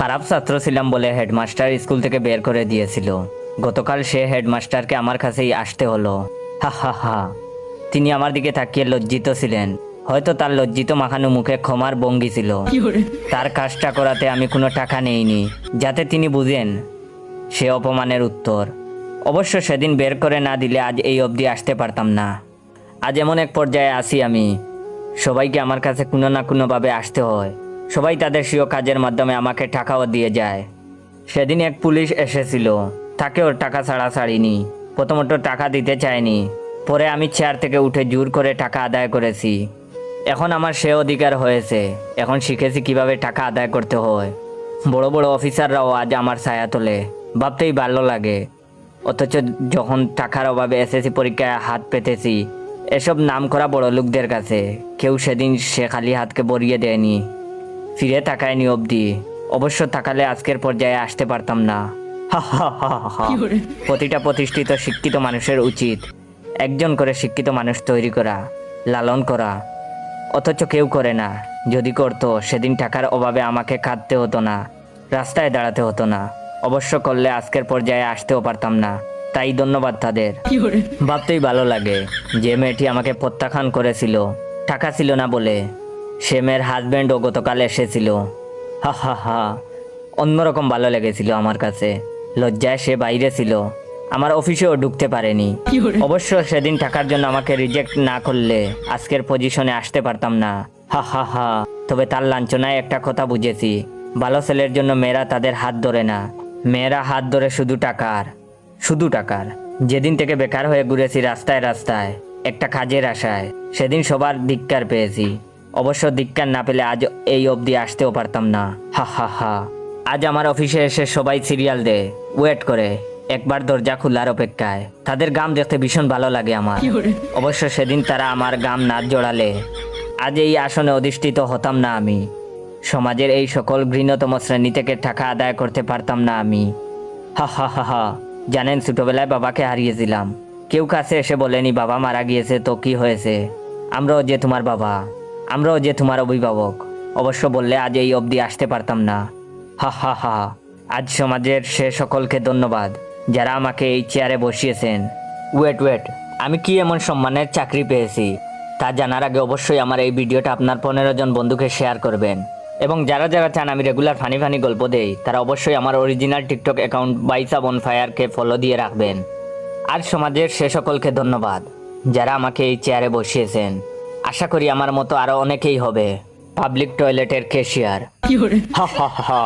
খারাপ ছাত্র ছিলাম বলে হেডমাস্টার স্কুল থেকে বের করে দিয়েছিল। গতকাল সে হেডমাস্টারকে আমার কাছেই আসতে হলো। হা হা হা। তিনি আমার দিকে তাকিয়ে লজ্জিত ছিলেন। হয়তো তার লজ্জিত মাখানো মুখে ক্ষমার ভঙ্গি ছিল। তার কাজটা করাতে আমি কোনো টাকা নেইনি, যাতে তিনি বুঝেন সে অপমানের উত্তর। অবশ্য সেদিন বের করে না দিলে আজ এই অবধি আসতে পারতাম না। আজ এমন এক পর্যায়ে আসি আমি, সবাইকে আমার কাছে কোনো না কোনোভাবে আসতে হয়। সবাই তাদের স্বীয় কাজের মাধ্যমে আমাকে টাকাও দিয়ে যায়। সেদিন এক পুলিশ এসেছিল, তাকে ওর টাকা ছাড়া ছাড়িনি। প্রথমত টাকা দিতে চায়নি, পরে আমি চেয়ার থেকে উঠে জোর করে টাকা আদায় করেছি। এখন আমার সে অধিকার হয়েছে, এখন শিখেছি কিভাবে টাকা আদায় করতে হয়। বড় বড় অফিসাররাও আজ আমার ছায়া তোলে, ভাবতেই ভালো লাগে। অথচ যখন টাকার অভাবে এসএসসি পরীক্ষায় হাত পেতেছি এসব নামকরা বড় লোকদের কাছে, কেউ সেদিন সে খালি হাতকে বরিয়ে দেয়নি, ফিরে তাকায়নি অবধি। অবশ্য তাকালে আজকের পর্যায়ে আসতে পারতাম না। হা হা হা হা। প্রতিটা প্রতিষ্ঠিত শিক্ষিত মানুষের উচিত একজন করে শিক্ষিত মানুষ তৈরি করা, লালন করা। অথচ কেউ করে না। যদি করতো সেদিন টাকার অভাবে আমাকে কাঁদতে হতো না, রাস্তায় দাঁড়াতে হতো না। অবশ্য করলে আজকের পর্যায়ে আসতেও পারতাম না। তাই ধন্যবাদ তাদের। ভাবতেই ভালো লাগে, যে মেয়েটি আমাকে প্রত্যাখ্যান করেছিল টাকা ছিল না বলে, সে মেয়ের হাজব্যান্ডও গতকাল এসেছিল। হা হা হা। অন্যরকম ভালো লেগেছিল আমার কাছে। লজ্জায় সে বাইরে ছিল, আমার অফিসেও ঢুকতে পারেনি। অবশ্য সেদিন টাকার জন্য আমাকে রিজেক্ট না করলে আজকের পজিশনে আসতে পারতাম না। হা হা হা। তবে তার লাঞ্ছনায় একটা কথা বুঝেছি, ভালো ছেলের জন্য মেয়েরা তাদের হাত ধরে না, মেয়েরা হাত ধরে শুধু টাকার, শুধু টাকার। যেদিন থেকে বেকার হয়ে ঘুরেছি রাস্তায় রাস্তায় একটা কাজের আশায়, সেদিন সবার ধিক্কার পেয়েছি। অবশ্য ধিক্কার না পেলে আজ এই অবধি আসতেও পারতাম না। হা হা হা। আজ আমার অফিসে এসে সবাই সিরিয়াল দেয়, ওয়েট করে, একবার দরজা খোলার অপেক্ষায়। তাদের গাম দেখতে ভীষণ ভালো লাগে আমার। অবশ্য সেদিন তারা আমার গাম না জোড়ালে আজ এই আসনে অধিষ্ঠিত হতাম না আমি। সমাজের এই সকল ঘৃণতম শ্রেণী থেকে টাকা আদায় করতে পারতাম না আমি। হা হা হা হা। জানেন, ছোটবেলায় বাবাকে হারিয়েছিলাম। কেউ কাছে এসে বলেনি বাবা মারা গিয়েছে তো কি হয়েছে, আমরাও যে তোমার বাবা, আমরাও যে তোমার অভিভাবক। অবশ্য বললে আজ এই অবধি আসতে পারতাম না। হা হা হা। আজ সমাজের সে সকলকে ধন্যবাদ যারা আমাকে এই চেয়ারে বসিয়েছেন। ওয়েট ওয়েট, আমি কি এমন সম্মানের চাকরি পেয়েছি তা জানার আগে অবশ্যই আমার এই ভিডিওটা আপনার 15 জন বন্ধুকে শেয়ার করবেন। এবং যারা যারা চান আমি রেগুলার ফানি ফানি গল্প দেই তারা অবশ্যই আমার অরিজিনাল টিকটক অ্যাকাউন্ট বাইসা বনফায়ারকে ফলো দিয়ে রাখবেন। আর সমাজের সে সকলকে ধন্যবাদ যারা আমাকে এই চেয়ারে বসিয়েছেন। আশা করি আমার মতো আরো অনেকেই হবে পাবলিক টয়লেটের ক্যাশিয়ার। হা হা হা।